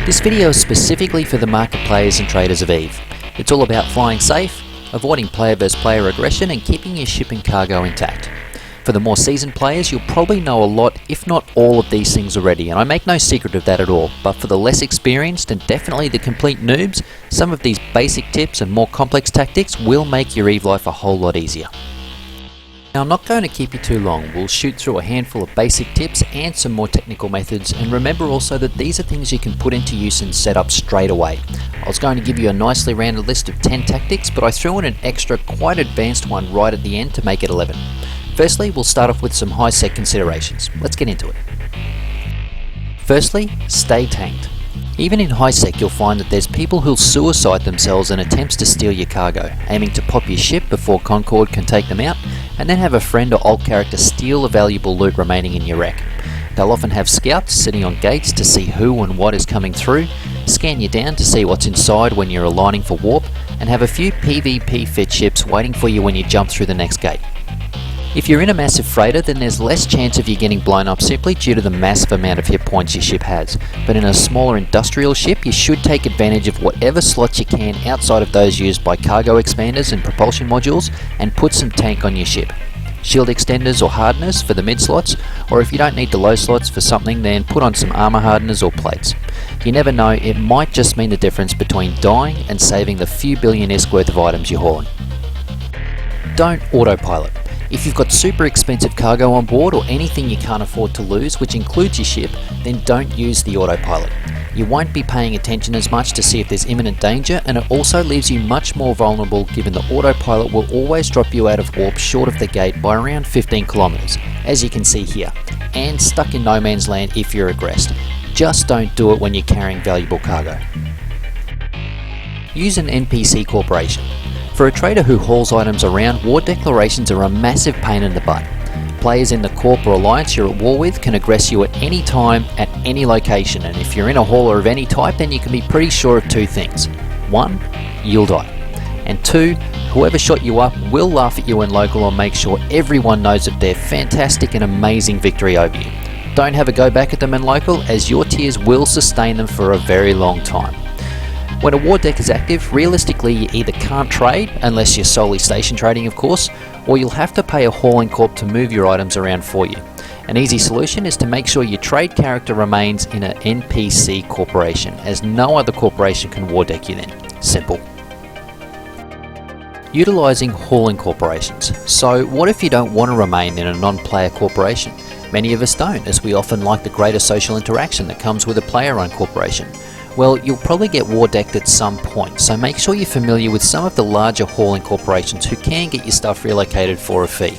This video is specifically for the market players and traders of Eve. It's all about flying safe, avoiding player versus player aggression and keeping your ship and cargo intact. For the more seasoned players, you'll probably know a lot, if not all of these things already, and I make no secret of that at all, but for the less experienced and definitely the complete noobs, some of these basic tips and more complex tactics will make your Eve life a whole lot easier. Now, I'm not going to keep you too long. We'll shoot through a handful of basic tips and some more technical methods, and remember also that these are things you can put into use and set up straight away. I was going to give you a nicely rounded list of 10 tactics, but I threw in an extra quite advanced one right at the end to make it 11. Firstly, we'll start off with some high sec considerations. Let's get into it. Firstly, stay tanked. Even in high sec, you'll find that there's people who'll suicide themselves in attempts to steal your cargo, aiming to pop your ship before Concord can take them out, and then have a friend or alt character steal the valuable loot remaining in your wreck. They'll often have scouts sitting on gates to see who and what is coming through, scan you down to see what's inside when you're aligning for warp, and have a few PvP fit ships waiting for you when you jump through the next gate. If you're in a massive freighter, then there's less chance of you getting blown up simply due to the massive amount of hit points your ship has, but in a smaller industrial ship you should take advantage of whatever slots you can outside of those used by cargo expanders and propulsion modules and put some tank on your ship. Shield extenders or hardeners for the mid slots, or if you don't need the low slots for something, then put on some armor hardeners or plates. You never know, it might just mean the difference between dying and saving the few billion ISK worth of items you're hauling. Don't autopilot. If you've got super expensive cargo on board or anything you can't afford to lose, which includes your ship, then don't use the autopilot. You won't be paying attention as much to see if there's imminent danger, and it also leaves you much more vulnerable given the autopilot will always drop you out of warp short of the gate by around 15 kilometers, as you can see here, and stuck in no man's land if you're aggressed. Just don't do it when you're carrying valuable cargo. Use an NPC corporation. For a trader who hauls items around, war declarations are a massive pain in the butt. Players in the corp or alliance you're at war with can aggress you at any time, at any location, and if you're in a hauler of any type, then you can be pretty sure of two things. 1, you'll die. And 2, whoever shot you up will laugh at you in local and make sure everyone knows of their fantastic and amazing victory over you. Don't have a go back at them in local, as your tiers will sustain them for a very long time. When a war deck is active, realistically you either can't trade, unless you're solely station trading of course, or you'll have to pay a hauling corp to move your items around for you. An easy solution is to make sure your trade character remains in an NPC corporation, as no other corporation can war deck you then. Simple. Utilising hauling corporations. So what if you don't want to remain in a non-player corporation? Many of us don't, as we often like the greater social interaction that comes with a player-owned corporation. Well, you'll probably get war decked at some point, so make sure you're familiar with some of the larger hauling corporations who can get your stuff relocated for a fee.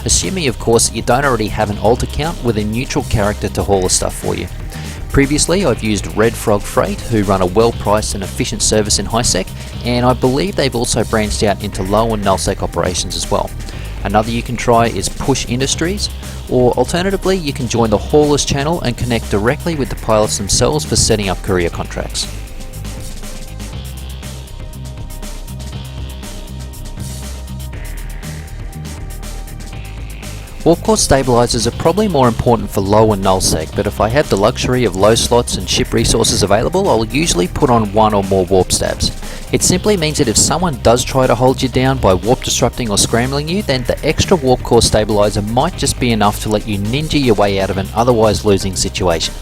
Assuming of course that you don't already have an alt account with a neutral character to haul the stuff for you. Previously I've used Red Frog Freight, who run a well priced and efficient service in high sec, and I believe they've also branched out into low and null sec operations as well. Another you can try is Push Industries, or alternatively you can join the Haulers channel and connect directly with the pilots themselves for setting up career contracts. Warp core stabilizers are probably more important for low and null sec, but if I have the luxury of low slots and ship resources available, I'll usually put on one or more warp stabs. It simply means that if someone does try to hold you down by warp disrupting or scrambling you, then the extra warp core stabilizer might just be enough to let you ninja your way out of an otherwise losing situation.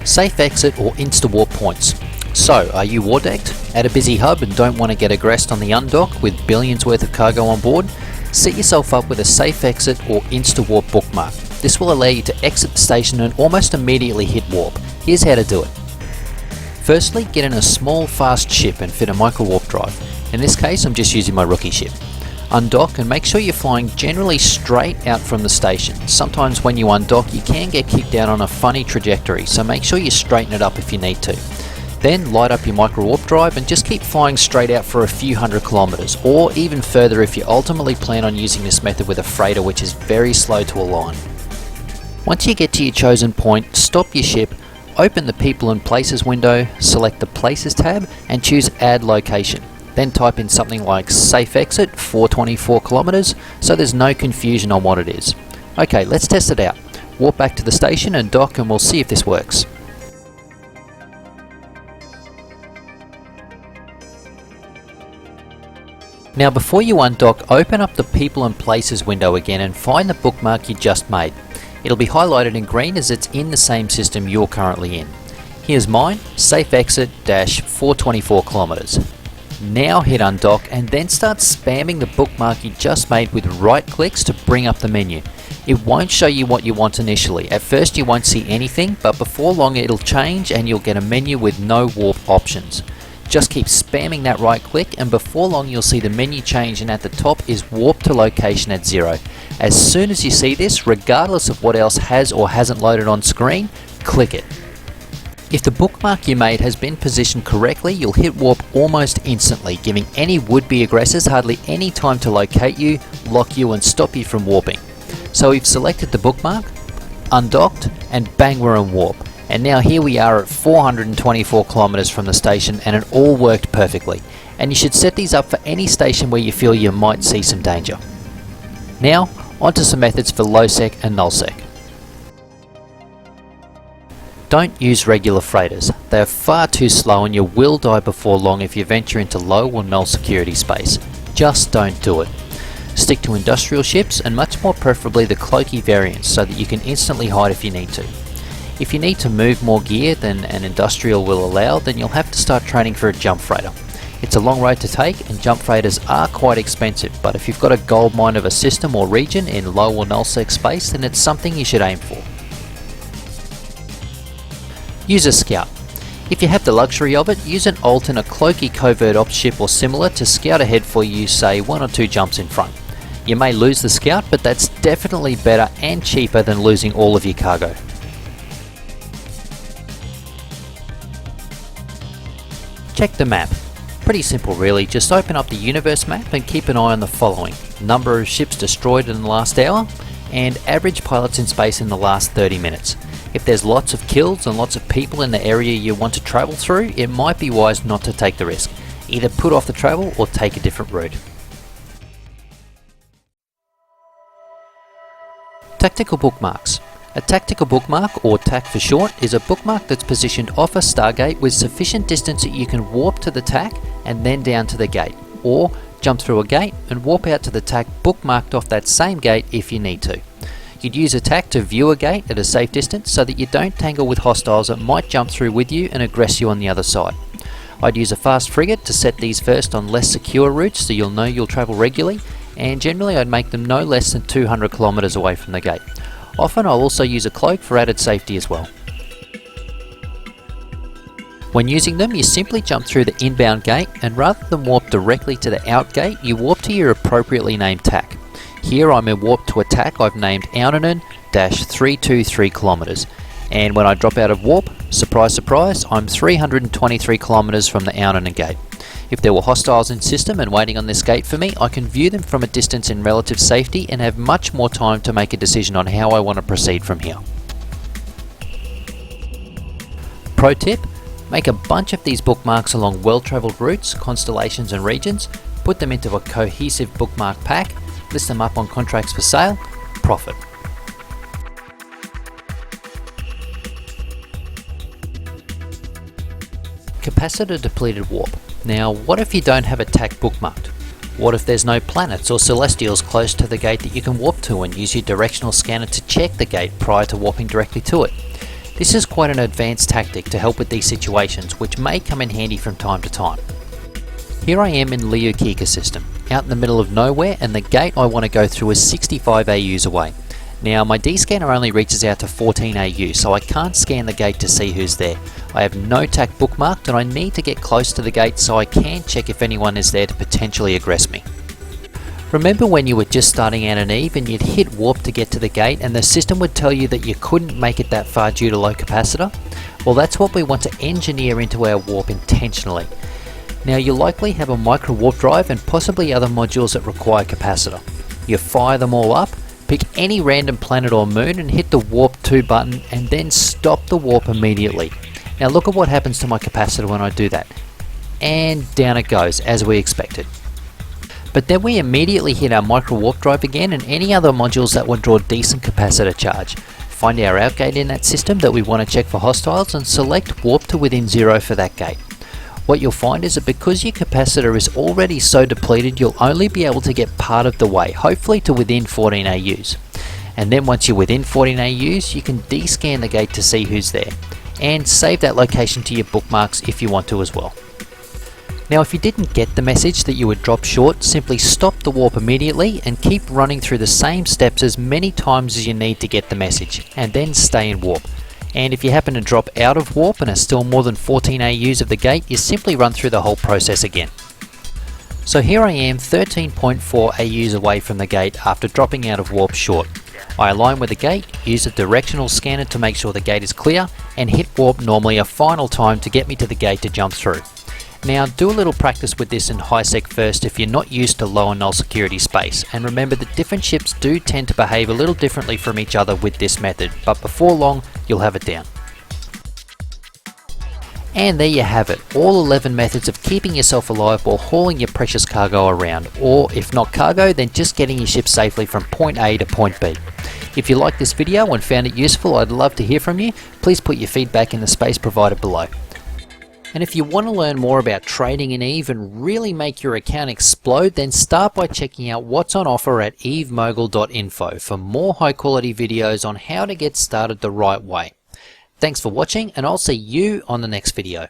Safe exit or Insta-Warp points. So, are you war decked? At a busy hub and don't want to get aggressed on the undock with billions worth of cargo on board? Set yourself up with a safe exit or Insta-Warp bookmark. This will allow you to exit the station and almost immediately hit warp. Here's how to do it. Firstly, get in a small fast ship and fit a micro warp drive. In this case I'm just using my rookie ship. Undock and make sure you're flying generally straight out from the station. Sometimes when you undock you can get kicked out on a funny trajectory, so make sure you straighten it up if you need to. Then light up your micro warp drive and just keep flying straight out for a few hundred kilometers, or even further if you ultimately plan on using this method with a freighter, which is very slow to align. Once you get to your chosen point, stop your ship, open the People and Places window, select the Places tab and choose Add Location. Then type in something like Safe Exit 424 kilometers, so there's no confusion on what it is. Okay, let's test it out. Warp back to the station and dock and we'll see if this works. Now before you undock, open up the People and Places window again and find the bookmark you just made. It'll be highlighted in green as it's in the same system you're currently in. Here's mine, safe exit -424 kilometers. Now hit undock and then start spamming the bookmark you just made with right clicks to bring up the menu. It won't show you what you want initially. At first you won't see anything, but before long it'll change and you'll get a menu with no warp options. Just keep spamming that right click and before long you'll see the menu change, and at the top is warp to location at 0. As soon as you see this, regardless of what else has or hasn't loaded on screen, click it. If the bookmark you made has been positioned correctly, you'll hit warp almost instantly, giving any would-be aggressors hardly any time to locate you, lock you and stop you from warping. So we've selected the bookmark, undocked, and bang, we're in warp. And now here we are at 424 kilometers from the station, and it all worked perfectly. And you should set these up for any station where you feel you might see some danger. Now, onto some methods for low sec and null sec. Don't use regular freighters. They are far too slow and you will die before long if you venture into low or null security space. Just don't do it. Stick to industrial ships and much more preferably the cloaky variants so that you can instantly hide if you need to. If you need to move more gear than an industrial will allow, then you'll have to start training for a jump freighter. It's a long road to take and jump freighters are quite expensive, but if you've got a gold mine of a system or region in low or null sec space, then it's something you should aim for. Use a scout. If you have the luxury of it, use an alt in a cloaky covert ops ship or similar to scout ahead for you, say 1 or 2 jumps in front. You may lose the scout, but that's definitely better and cheaper than losing all of your cargo. Check the map. Pretty simple really, just open up the universe map and keep an eye on the following: number of ships destroyed in the last hour, and average pilots in space in the last 30 minutes. If there's lots of kills and lots of people in the area you want to travel through, it might be wise not to take the risk. Either put off the travel or take a different route. Tactical bookmarks. A tactical bookmark, or TAC for short, is a bookmark that's positioned off a stargate with sufficient distance that you can warp to the TAC and then down to the gate, or jump through a gate and warp out to the TAC bookmarked off that same gate if you need to. You'd use a TAC to view a gate at a safe distance so that you don't tangle with hostiles that might jump through with you and aggress you on the other side. I'd use a fast frigate to set these first on less secure routes so you'll know you'll travel regularly, and generally I'd make them no less than 200 kilometers away from the gate. Often I'll also use a cloak for added safety as well. When using them, you simply jump through the inbound gate, and rather than warp directly to the out gate, you warp to your appropriately named TAC. Here I'm in warp to a TAC I've named Ounanen-323 kilometers, and when I drop out of warp, surprise surprise, I'm 323 kilometers from the Ounanen gate. If there were hostiles in system and waiting on this gate for me, I can view them from a distance in relative safety and have much more time to make a decision on how I want to proceed from here. Pro tip: make a bunch of these bookmarks along well-travelled routes, constellations and regions, put them into a cohesive bookmark pack, list them up on contracts for sale, profit. Capacitor depleted warp. Now, what if you don't have a TAC bookmarked? What if there's no planets or celestials close to the gate that you can warp to and use your directional scanner to check the gate prior to warping directly to it? This is quite an advanced tactic to help with these situations, which may come in handy from time to time. Here I am in Liukika system, out in the middle of nowhere, and the gate I want to go through is 65 AUs away. Now my D-scanner only reaches out to 14 AU, so I can't scan the gate to see who's there. I have no TAC bookmarked and I need to get close to the gate so I can check if anyone is there to potentially aggress me. Remember when you were just starting out on Eve and you'd hit warp to get to the gate and the system would tell you that you couldn't make it that far due to low capacitor? Well, that's what we want to engineer into our warp intentionally. Now you'll likely have a micro warp drive and possibly other modules that require capacitor. You fire them all up, pick any random planet or moon and hit the warp 2 button and then stop the warp immediately. Now look at what happens to my capacitor when I do that. And down it goes, as we expected. But then we immediately hit our micro warp drive again and any other modules that would draw decent capacitor charge. Find our outgate in that system that we want to check for hostiles and select warp to within 0 for that gate. What you'll find is that because your capacitor is already so depleted, you'll only be able to get part of the way, hopefully to within 14 AUs. And then once you're within 14 AUs, you can descan the gate to see who's there, and save that location to your bookmarks if you want to as well. Now if you didn't get the message that you were dropped short, simply stop the warp immediately and keep running through the same steps as many times as you need to get the message, and then stay in warp. And if you happen to drop out of warp and are still more than 14 AUs of the gate, you simply run through the whole process again. So here I am 13.4 AUs away from the gate after dropping out of warp short. I align with the gate, use a directional scanner to make sure the gate is clear, and hit warp normally a final time to get me to the gate to jump through. Now do a little practice with this in high sec first if you're not used to low and null security space, and remember that different ships do tend to behave a little differently from each other with this method, but before long you'll have it down. And there you have it, all 11 methods of keeping yourself alive while hauling your precious cargo around, or if not cargo, then just getting your ship safely from point A to point B. If you liked this video and found it useful, I'd love to hear from you. Please put your feedback in the space provided below. And if you want to learn more about trading in EVE and really make your account explode, then start by checking out what's on offer at evemogul.info for more high quality videos on how to get started the right way. Thanks for watching, and I'll see you on the next video.